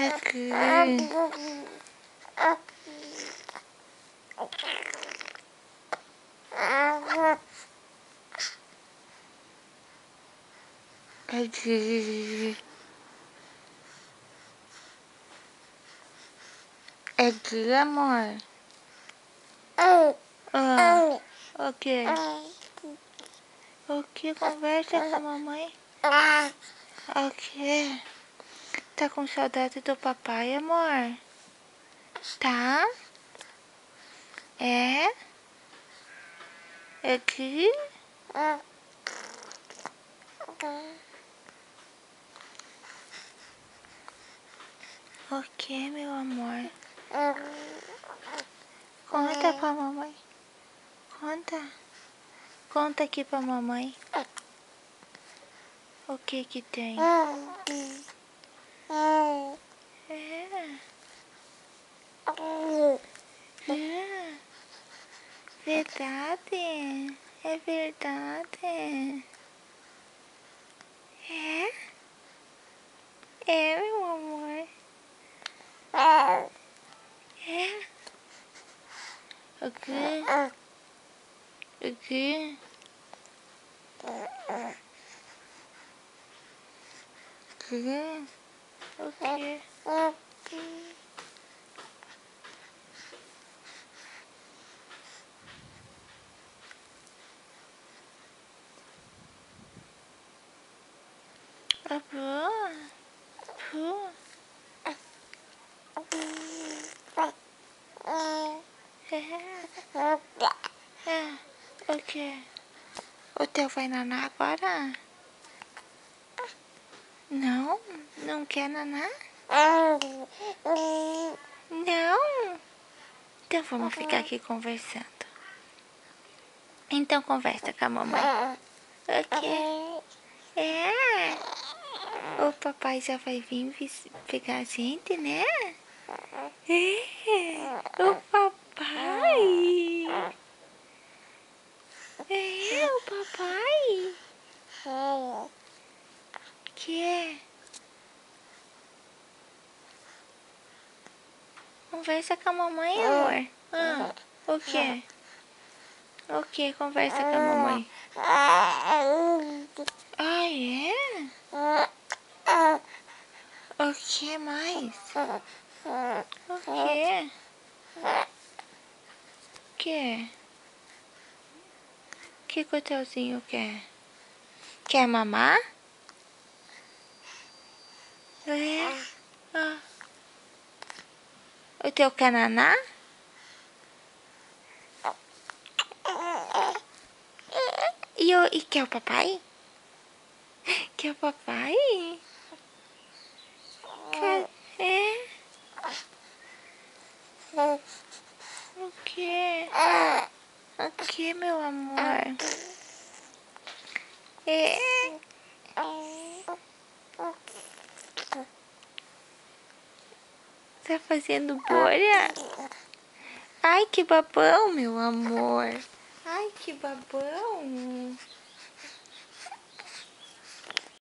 Aqui. Aqui. Aqui, amor. Ok. Ok, conversa com a mamãe. Ok. Tá com saudade do papai, amor? Tá? É? Aqui? Ok, meu amor. Conta pra mamãe. Conta. Conta aqui pra mamãe. O que que tem? É. É. Verdade. É verdade. É? É, meu amor. É? Aqui? Aqui? Aqui? O quê? É. O quê? O teu vai nanar agora? Não? Não quer nanar? Não? Então vamos ficar aqui conversando. Então conversa com a mamãe. Ok. É. O papai já vai vir pegar a gente, né? É. O papai. É, o papai. Que é? Conversa com a mamãe, amor. O que? O que? Conversa com a mamãe. Ah, é? O que mais? O que? Que? Que o teuzinho quer? Quer mamar? É? Ah. O teu quer naná? E quer o papai? Quer o papai? Quer? É? O que? O que, meu amor? É? Tá fazendo bolha? Ai, que babão, meu amor. Ai, que babão.